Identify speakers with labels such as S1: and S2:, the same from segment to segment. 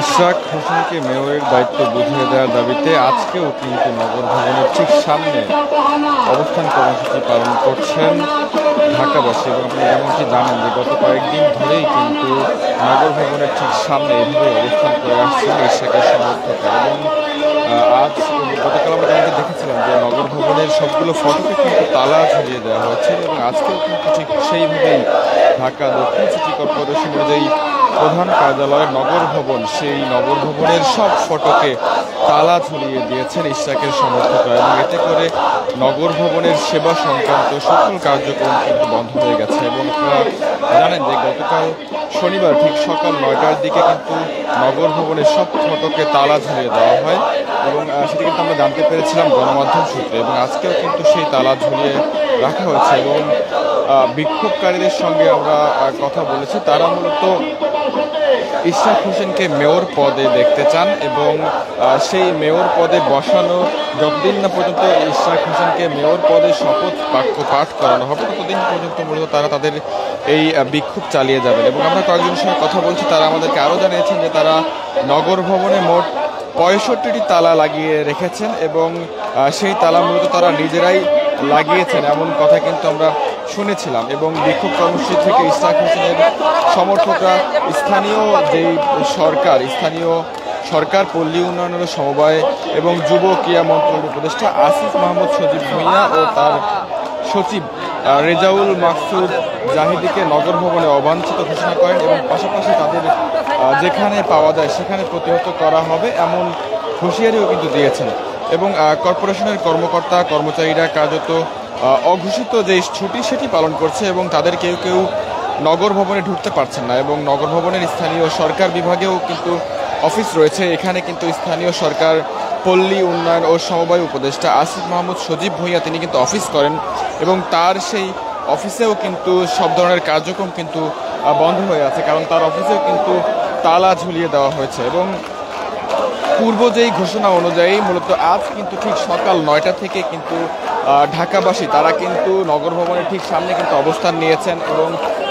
S1: ইশরাক হোসেনকে মেয়রের দায়িত্ব বুঝিয়ে দেওয়ার দাবিতে আজকেও কিন্তু নগর ভবনের ঠিক সামনে অবস্থান কর্মসূচি পালন করছেন ঢাকাবাসী। এবং আপনি যেমনটি জানেন যে গত কয়েকদিন ধরেই কিন্তু নগর ভবনের ঠিক সামনে এভাবে অবস্থান করে আসছেন ইশরাকের সমর্থকরা। এবং আজ গতকাল আমরা যেমনটি দেখেছিলাম যে নগর ভবনের সবগুলো ফটোকে কিন্তু তালা ঝুলিয়ে দেওয়া হয়েছে এবং আজকেও কিন্তু ঠিক সেইভাবেই ঢাকা দক্ষিণ সিটি কর্পোরেশনের যেই প্রধান কার্যালয়ের নগর ভবন, সেই নগর ভবনের সব ফটকে তালা ঝুলিয়ে দিয়েছেন ইশরাকের সমর্থকরা। এবং এতে করে নগর ভবনের সেবা সংক্রান্ত সকল কার্যক্রম কিন্তু বন্ধ হয়ে গেছে। এবং আপনারা জানেন যে গতকাল শনিবার ঠিক সকাল 9টার দিকে কিন্তু নগর ভবনের সব ফটকে তালা ঝুলিয়ে দেওয়া হয় এবং সেটি কিন্তু আমরা জানতে পেরেছিলাম গণমাধ্যম সূত্রে। এবং আজকেও কিন্তু সেই তালা ঝুলিয়ে রাখা হয়েছে এবং বিক্ষোভকারীদের সঙ্গে আমরা কথা বলেছি। তারা মূলত ইশরাক হোসেনকে মেয়র পদে দেখতে চান এবং সেই মেয়র পদে বসানো যতদিন না পর্যন্ত ইশরাক হোসেনকে মেয়র পদে শপথ বাক্য পাঠ করানো হবে ততদিন পর্যন্ত মূলত তারা তাদের এই বিক্ষোভ চালিয়ে যাবেন। এবং আমরা কয়েকজনের সঙ্গে কথা বলছি, তারা আমাদেরকে আরও জানিয়েছেন যে তারা নগর ভবনে মোট 65টি তালা লাগিয়ে রেখেছেন এবং সেই তালা মূলত তারা নিজেরাই লাগিয়েছেন এমন কথা কিন্তু আমরা শুনেছিলাম। এবং বিক্ষোভ কর্মসূচি থেকে ইশরাক হোসেনের সমর্থকরা স্থানীয় সরকার পল্লী উন্নয়নের সমবায় এবং যুব ক্রীড়া মন্ত্রণালয়ের উপদেষ্টা আসিফ মাহমুদ সজীব ভূঁইয়া ও তার সচিব রেজাউল মাকসুদ জাহিদিকে নগর ভবনে অবাঞ্ছিত ঘোষণা করেন এবং পাশাপাশি তাদের যেখানে পাওয়া যায় সেখানে প্রতিহত করা হবে এমন হুঁশিয়ারিও কিন্তু দিয়েছেন। এবং কর্পোরেশনের কর্মকর্তা কর্মচারীরা কার্যত অঘোষিত যে ছুটি সেটি পালন করছে এবং তাদের কেউ কেউ নগর ভবনে ঢুকতে পারছেন না। এবং নগর ভবনের স্থানীয় সরকার বিভাগেও কিন্তু অফিস রয়েছে, এখানে কিন্তু স্থানীয় সরকার পল্লী উন্নয়ন ও সমবায় উপদেষ্টা আসিফ মাহমুদ সজীব ভূঁইয়া তিনি কিন্তু অফিস করেন এবং তার সেই অফিসেও কিন্তু সব ধরনের কার্যক্রম কিন্তু বন্ধ হয়ে আছে, কারণ তার অফিসেও কিন্তু তালা ঝুলিয়ে দেওয়া হয়েছে। এবং পূর্ব যেই ঘোষণা অনুযায়ী মূলত আজ কিন্তু ঠিক সকাল 9টা থেকে কিন্তু ঢাকাবাসী তারা কিন্তু নগর ভবনের ঠিক সামনে কিন্তু অবস্থান নিয়েছেন এবং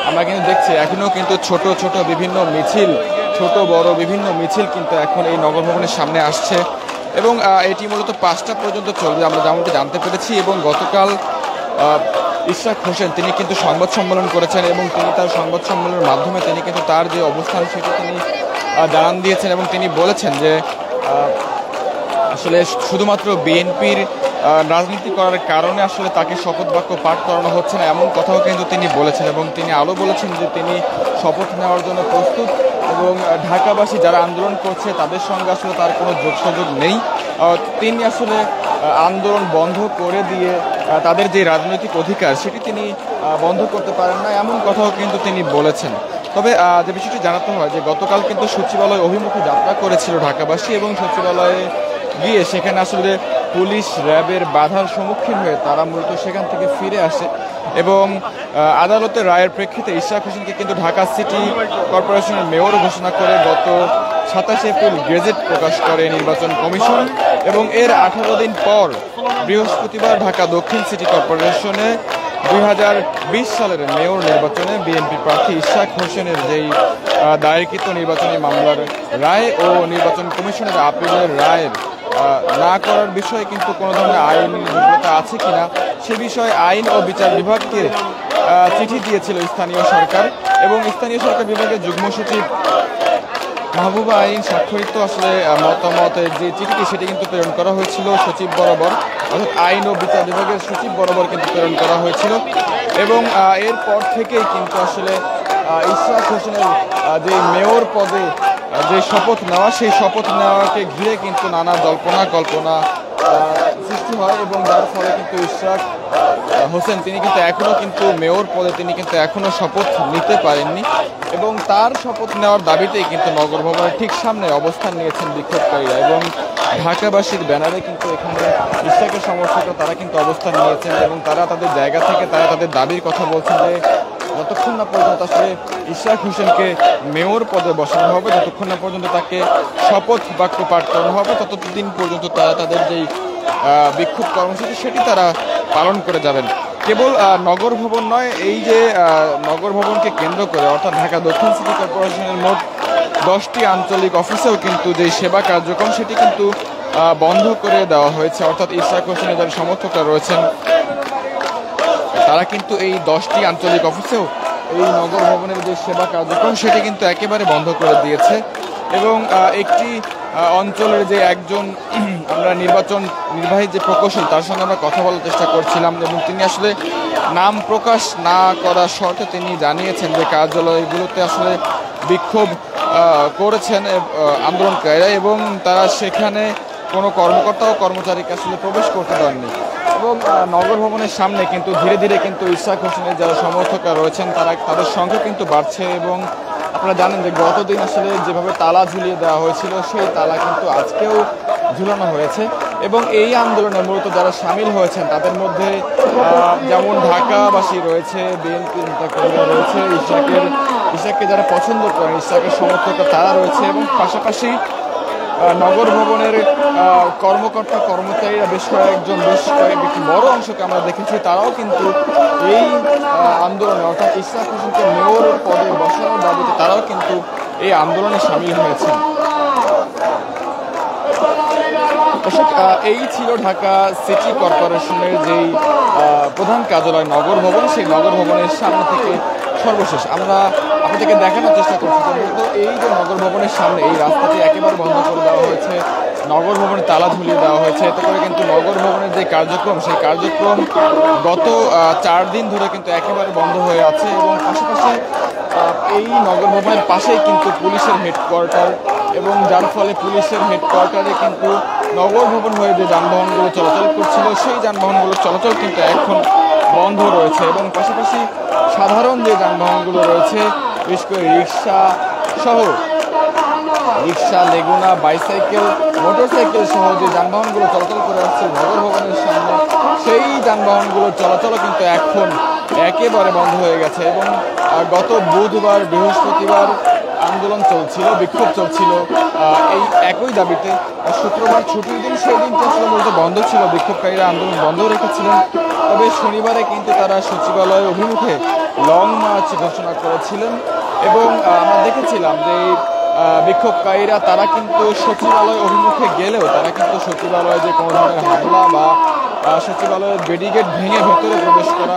S1: আমরা কিন্তু দেখছি এখনও কিন্তু ছোট ছোট বিভিন্ন মিছিল, ছোট বড় বিভিন্ন মিছিল কিন্তু এখন এই নগর ভবনের সামনে আসছে এবং এটি মূলত 5টা পর্যন্ত চলবে আমরা যেমনটি জানতে পেরেছি। এবং গতকাল ইশরাক হোসেন তিনি কিন্তু সংবাদ সম্মেলন করেছেন এবং তিনি তার সংবাদ সম্মেলনের মাধ্যমে তিনি কিন্তু তার যে অবস্থান সেটি তিনি জানান দিয়েছেন এবং তিনি বলেছেন যে আসলে শুধুমাত্র বিএনপির রাজনীতি করার কারণে আসলে তাকে শপথ বাক্য পাঠ করানো হচ্ছে না এমন কথাও কিন্তু তিনি বলেছেন। এবং তিনি আরও বলেছেন যে তিনি শপথ নেওয়ার জন্য প্রস্তুত এবং ঢাকাবাসী যারা আন্দোলন করছে তাদের সঙ্গে আসলে তার কোনো যোগসযোগ নেই। তিনি আসলে আন্দোলন বন্ধ করে দিয়ে তাদের যে রাজনৈতিক অধিকার সেটি তিনি বন্ধ করতে পারেন না এমন কথাও কিন্তু তিনি বলেছেন। তবে যে বিষয়টি জানাতে হয় যে গতকাল কিন্তু সচিবালয় অভিমুখে যাত্রা করেছিল ঢাকাবাসী এবং সচিবালয়ে গিয়ে সেখানে আসলে পুলিশ র্যাবের বাধার সম্মুখীন হয়ে তারা মূলত সেখান থেকে ফিরে আসে এবং আদালতের রায়ের প্রেক্ষিতে ইশরাক হোসেনকে কিন্তু ঢাকা সিটি কর্পোরেশনের মেয়র ঘোষণা করে গত 27 এপ্রিল গেজেট প্রকাশ করে নির্বাচন কমিশন। এবং এর 18 দিন পর বৃহস্পতিবার ঢাকা দক্ষিণ সিটি কর্পোরেশনে 2020 সালের মেয়র নির্বাচনে বিএনপি প্রার্থী ইশরাক হোসেনের যেই দায়েরকৃত নির্বাচনী মামলার রায় ও নির্বাচন কমিশনের আপিলের রায়ের না করার বিষয়ে কিন্তু কোনো ধরনের আইনি দুর্বলতা আছে কিনা সে বিষয়ে আইন ও বিচার বিভাগকে চিঠি দিয়েছিল স্থানীয় সরকার এবং স্থানীয় সরকার বিভাগের যুগ্ম সচিব মাহবুবা আইন স্বাক্ষরিত আসলে মতামতের যে চিঠিটি সেটি কিন্তু প্রেরণ করা হয়েছিল সচিব বরাবর, অর্থাৎ আইন ও বিচার বিভাগের সচিব বরাবর কিন্তু প্রেরণ করা হয়েছিল। এবং এরপর থেকেই কিন্তু আসলে ইশরাক হোসেনের যে মেয়র পদে যে শপথ নেওয়া সেই শপথ নেওয়াকে ঘিরে কিন্তু নানা জল্পনা কল্পনা সৃষ্টি হয় এবং যার ফলে কিন্তু ইশরাক হোসেন তিনি কিন্তু এখনও কিন্তু মেয়র পদে তিনি কিন্তু এখনও শপথ নিতে পারেননি এবং তার শপথ নেওয়ার দাবিতেই কিন্তু নগর ভবনের ঠিক সামনে অবস্থান নিয়েছেন বিক্ষোভকারীরা এবং ঢাকাবাসীর ব্যানারে কিন্তু এখানে ইশরাকের সমর্থকরা তারা কিন্তু অবস্থান নিয়েছেন এবং তারা তাদের জায়গা থেকে তারা তাদের দাবির কথা বলছেন যে যতক্ষণ না পর্যন্ত আসলে ইশরাক হোসেনকে মেয়র পদে বসানো হবে, যতক্ষণ না পর্যন্ত তাকে শপথ বাক্য পাঠ করানো হবে ততদিন পর্যন্ত তারা তাদের যেই বিক্ষোভ কর্মসূচি সেটি তারা পালন করে যাবেন। কেবল নগর ভবন নয়, এই যে নগর ভবনকে কেন্দ্র করে অর্থাৎ ঢাকা দক্ষিণ সিটি কর্পোরেশনের মোট 10টি আঞ্চলিক অফিসেও কিন্তু যে সেবা কার্যক্রম সেটি কিন্তু বন্ধ করে দেওয়া হয়েছে। অর্থাৎ ইশরাক হোসেনের যারা সমর্থকরা রয়েছেন তারা কিন্তু এই 10টি আঞ্চলিক অফিসেও এই নগর ভবনের যে সেবা কার্যক্রম সেটি কিন্তু একেবারে বন্ধ করে দিয়েছে। এবং একটি অঞ্চলের যে একজন আমরা নির্বাহী যে প্রকৌশল তার সঙ্গে আমরা কথা বলার চেষ্টা করছিলাম এবং তিনি আসলে নাম প্রকাশ না করার শর্তে তিনি জানিয়েছেন যে কার্যালয়গুলোতে আসলে বিক্ষোভ করেছেন আন্দোলনকারীরা এবং তারা সেখানে কোনো কর্মকর্তা ও কর্মচারীকে আসলে প্রবেশ করতে দেননি। এবং নগর ভবনের সামনে কিন্তু ধীরে ধীরে কিন্তু ইশরাক হোসেনের যারা সমর্থকরা রয়েছেন তাদের সংখ্যা কিন্তু বাড়ছে। এবং আপনারা জানেন যে গতদিন আসলে যেভাবে তালা ঝুলিয়ে দেওয়া হয়েছিল সেই তালা কিন্তু আজকেও ঝুলানো হয়েছে। এবং এই আন্দোলনে মূলত যারা সামিল হয়েছেন তাদের মধ্যে যেমন ঢাকাবাসী রয়েছে, বিএনপি নেতাকর্মীরা রয়েছে, ইশরাককে যারা পছন্দ করেন, ইশরাকের সমর্থকরা তারা রয়েছে এবং পাশাপাশি নগর ভবনের কর্মকর্তা কর্মচারীরা বেশ কয়েকটি বড় অংশকে আমরা দেখেছি তারাও কিন্তু এই আন্দোলনে অর্থাৎ ইশরাক হোসেনকে মেয়র পদে বসানোর দাবিতে তারাও কিন্তু এই আন্দোলনে সামিল হয়েছেন। এই ছিল ঢাকা সিটি কর্পোরেশনের যেই প্রধান কার্যালয় নগর ভবন, সেই নগর ভবনের সামনে থেকে সর্বশেষ আমরা আপনাদেরকে দেখানোর চেষ্টা করছি। তো এই যে নগর ভবনের সামনে এই রাস্তাটি একেবারে বন্ধ করে দেওয়া হয়েছে, নগর ভবনে তালা ঝুলিয়ে দেওয়া হয়েছে। এতে করে কিন্তু নগর ভবনের যে কার্যক্রম সেই কার্যক্রম গত 4 দিন ধরে কিন্তু একেবারে বন্ধ হয়ে আছে। এবং পাশাপাশি এই নগর ভবনের পাশেই কিন্তু পুলিশের হেডকোয়ার্টার এবং যার ফলে পুলিশের হেডকোয়ার্টারে কিন্তু নগর ভবন হয়ে যে যানবাহনগুলো চলাচল করছিল সেই যানবাহনগুলোর চলাচল কিন্তু এখন বন্ধ রয়েছে। এবং পাশাপাশি সাধারণ যে যানবাহনগুলো রয়েছে বিশেষ করে রিক্সা, লেগুনা, বাইসাইকেল, মোটরসাইকেল সহ যে যানবাহনগুলো চলাচল করে আসছে নগর ভবনের সামনে সেই যানবাহনগুলোর চলাচলও কিন্তু এখন একেবারে বন্ধ হয়ে গেছে। এবং গত বুধবার বৃহস্পতিবার আন্দোলন চলছিল, বিক্ষোভ চলছিল এই একই দাবিতে। শুক্রবার ছুটির দিন, সেই দিনটা আসলে মূলত বন্ধ ছিল, বিক্ষোভকারীরা আন্দোলন বন্ধ রেখেছিলেন। তবে শনিবারে কিন্তু তারা সচিবালয় অভিমুখে লং মার্চ ঘোষণা করেছিলেন। এবং আমরা দেখেছিলাম যে বিক্ষোভকারীরা তারা কিন্তু সচিবালয় অভিমুখে গেলেও তারা কিন্তু সচিবালয়ে যে কোনো ধরনের হামলা বা সচিবালয়ের ব্যারিকেড ভেঙে ভেতরে প্রবেশ করা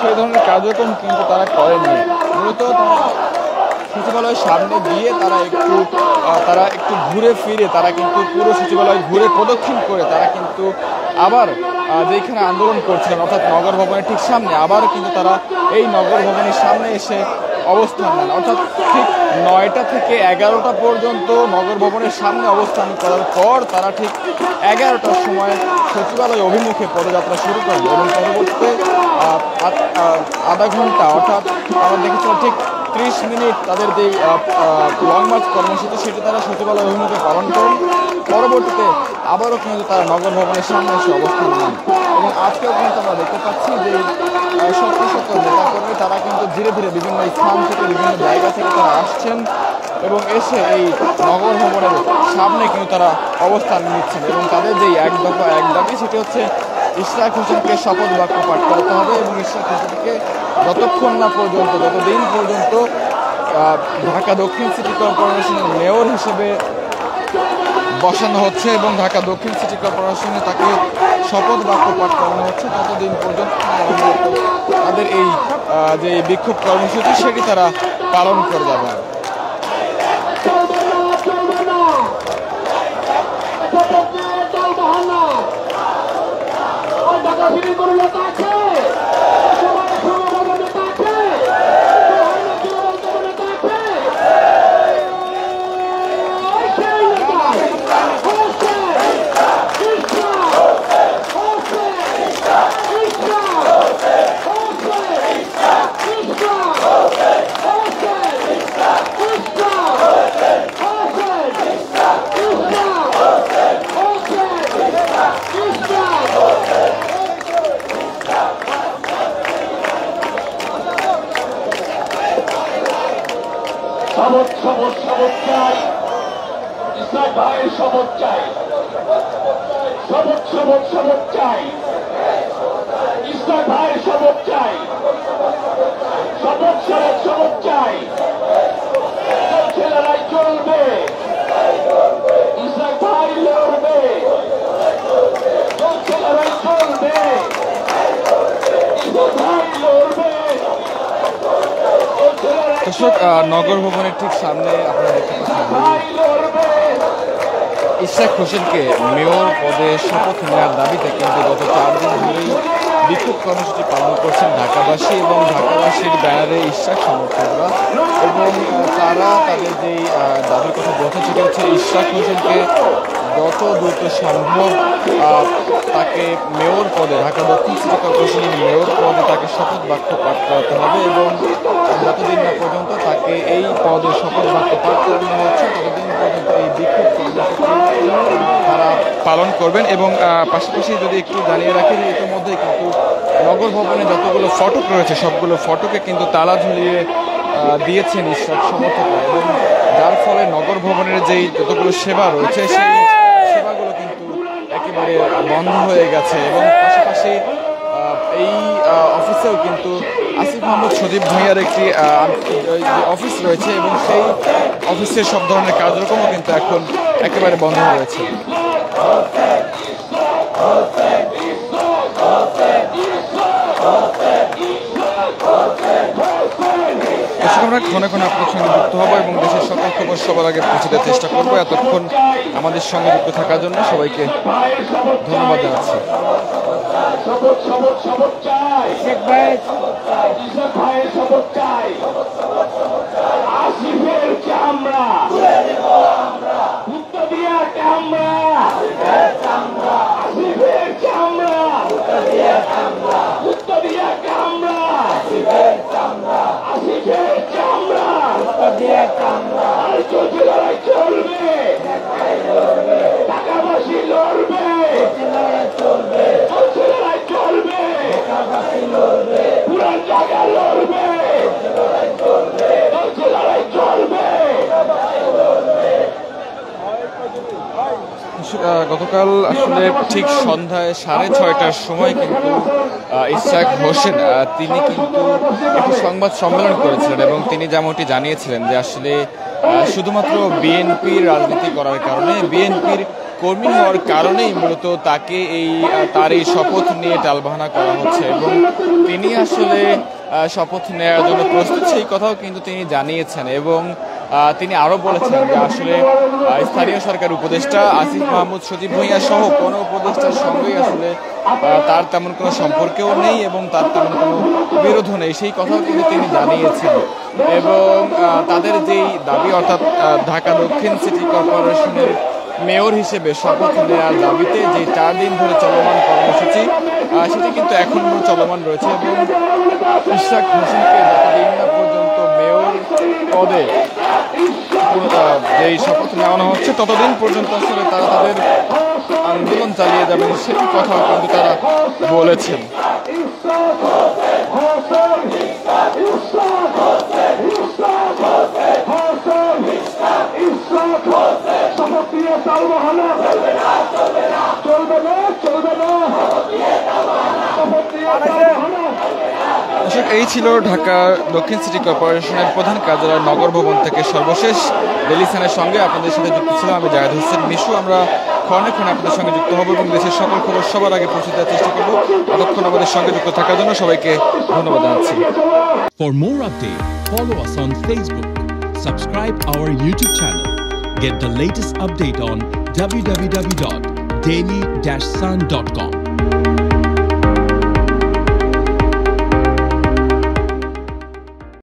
S1: সেই ধরনের কার্যক্রম কিন্তু তারা করেননি। মূলত সচিবালয়ের সামনে গিয়ে তারা একটু ঘুরে ফিরে তারা কিন্তু পুরো সচিবালয় ঘুরে প্রদক্ষিণ করে তারা কিন্তু আবার যেখানে আন্দোলন করছিলেন অর্থাৎ নগর ভবনের ঠিক সামনে আবার কিন্তু তারা এই নগর ভবনের সামনে এসে অবস্থান নেন। অর্থাৎ ঠিক 9টা থেকে 11টা পর্যন্ত নগর ভবনের সামনে অবস্থান করার পর তারা ঠিক 11টার সময় সচিবালয় অভিমুখে পদযাত্রা শুরু করেন। এবং পরবর্তীতে আধা ঘন্টা অর্থাৎ আমরা দেখেছিলাম ঠিক 30 মিনিট তাদের যে লং মার্চ কর্মসূচি সেটি তারা সচিবালয় অভিমুখে পালন করেন। পরবর্তীতে আবারও কিন্তু তারা নগর ভবনের সামনে এসে অবস্থান নেন। এবং আজকেও কিন্তু আমরা দেখতে পাচ্ছি যে শত শত নেতাকর্মী তারা কিন্তু ধীরে ধীরে বিভিন্ন স্থান থেকে বিভিন্ন জায়গা থেকে তারা আসছেন এবং এসে এই নগর ভবনের সামনে কিন্তু তারা অবস্থান নিচ্ছেন। এবং তাদের যেই এক দাবি সেটি হচ্ছে ইশরাক হোসেনকে শপথ বাক্য পাঠ করতে হবে এবং ইশরাক হোসেনকে যতদিন পর্যন্ত ঢাকা দক্ষিণ সিটি কর্পোরেশনের মেয়র হিসেবে বসানো হচ্ছে এবং ঢাকা দক্ষিণ সিটি কর্পোরেশনে তাকে শপথ বাক্য পাঠ করানো হচ্ছে ততদিন পর্যন্ত তাদের এই যে বিক্ষোভ কর্মসূচি সেটি তারা পালন করে যাবে।
S2: শপথ চাই, ইশরাক ভাইয়ের শপথ চাই, শপথ চাই, ইশরাক ভাইয়ের শপথ চাই, শপথ চাই। চলছে লড়াই, চলবে, ইসরাক ভাই লড়বে, চলছে লড়াই চলবে, ইসরাক ভাই লড়বে, চলছে লড়াই
S1: দর্শক, নগর ভবনের ঠিক সামনে আপনারা দেখতে পাচ্ছেন
S2: ভাই লড়বে।
S1: ইশরাক হোসেনকে মেয়র পদে শপথ নেওয়ার দাবিতে কিন্তু গত 4 দিন ধরেই বিক্ষোভ কর্মসূচি পালন করছেন ঢাকাবাসী এবং ঢাকাবাসীর ব্যানারে ইশরাক সমর্থকরা, এবং তারা তাদের যেই দাবির কথা বলতে সেটা হচ্ছে ইশরাক হোসেনকে যত দ্রুত সম্ভব তাকে মেয়র পদে, ঢাকা দক্ষিণ সিটি কর্পোরেশনের মেয়র পদে তাকে শপথ বাক্য পাঠ করাতে হবে, এবং যতদিন না পর্যন্ত তাকে এই পদে শপথ বাক্য পাঠ করানো হচ্ছে ততদিন পর্যন্ত এই বিক্ষোভ কর্মসূচি তারা পালন করবেন। এবং পাশাপাশি যদি একটু জানিয়ে রাখি যে ইতিমধ্যে কিন্তু নগর ভবনে যতগুলো ফটক রয়েছে সবগুলো ফটকে কিন্তু তালা ঝুলিয়ে দিয়েছেন ইশরাক সমর্থকরা, এবং যার ফলে নগর ভবনের যেই যতগুলো সেবা রয়েছে সেই সেবাগুলো কিন্তু একেবারে বন্ধ হয়ে গেছে। এবং পাশাপাশি এই অফিসেও কিন্তু আসিফ মাহমুদ সজীব ভূঁইয়ার একটি অফিস রয়েছে, এবং সেই অফিসের সব ধরনের কার্যক্রমও কিন্তু এখন একেবারে বন্ধ রয়েছে। আমরা ক্ষণে ক্ষণে আপনার সঙ্গে যুক্ত হবো এবং দেশের সকল খবর সবার আগে পৌঁছে দেওয়ার চেষ্টা করবো। এতক্ষণ আমাদের সঙ্গে যুক্ত থাকার জন্য সবাইকে ধন্যবাদ জানাচ্ছি।
S2: আসিফের চামড়া আসিফের চামড়া আসিফের চামড়া চলছে লড়াই চলবে, ঢাকাবাসী লড়বে, চলছে লড়াই চলবে, পুরান জায়গা লড়বে, চলছে লড়াই চলবে।
S1: গতকাল আসলে ঠিক সন্ধ্যায় 6:30টার সময় কিন্তু ইশরাক হোসেন তিনি কিন্তু একটি সংবাদ সম্মেলন করেছিলেন, এবং তিনি যেমনটি জানিয়েছিলেন যে আসলে শুধুমাত্র বিএনপির রাজনীতি করার কারণে, বিএনপির কর্মী হওয়ার কারণেই মূলত তাকে তার এই শপথ নিয়ে টালবাহানা করা হচ্ছে, এবং তিনি আসলে শপথ নেওয়ার জন্য প্রস্তুত সেই কথাও কিন্তু তিনি জানিয়েছেন। এবং তিনি আরও বলেছেন যে আসলে স্থানীয় সরকার উপদেষ্টা আসিফ মাহমুদ সজীব ভূঁইয়া সহ কোনো উপদেষ্টার সঙ্গেই আসলে তার তেমন কোনো সম্পর্কেও নেই এবং তার তেমন কোনো বিরোধও নেই, সেই কথাও কিন্তু তিনি জানিয়েছেন। এবং তাদের যেই দাবি, অর্থাৎ ঢাকা দক্ষিণ সিটি কর্পোরেশনের মেয়র হিসেবে শপথ নেওয়ার দাবিতে যে 4 দিন ধরে চলমান কর্মসূচি সেটি কিন্তু এখনও চলমান রয়েছে, এবং ইশরাক হোসেনকে যতদিন না পর্যন্ত মেয়র পদে যেই শপথ নেওয়ানো হচ্ছে ততদিন পর্যন্ত আসলে তারা তাদের আন্দোলন চালিয়ে যাবেন, সেই কথাও কিন্তু তারা বলেছেন। এই ছিল ঢাকা দক্ষিণ সিটি কর্পোরেশনের প্রধান কার্যালয় নগর ভবন থেকে সর্বশেষ ডেলিসানের সঙ্গে আপনাদের সাথে যুক্ত ছিলাম আমি জায়েদ হোসেন মিশু। আমরা ক্ষণে ক্ষণে আপনাদের সঙ্গে যুক্ত হব এবং দেশের সকল খবর সবার আগে পৌঁছে দেওয়ার চেষ্টা করব। ততক্ষণ আমাদের সঙ্গে যুক্ত থাকার জন্য সবাইকে ধন্যবাদ জানাচ্ছি।
S3: For more updates, follow us on Facebook, subscribe our YouTube channel, get the latest update on www.daily-sun.com.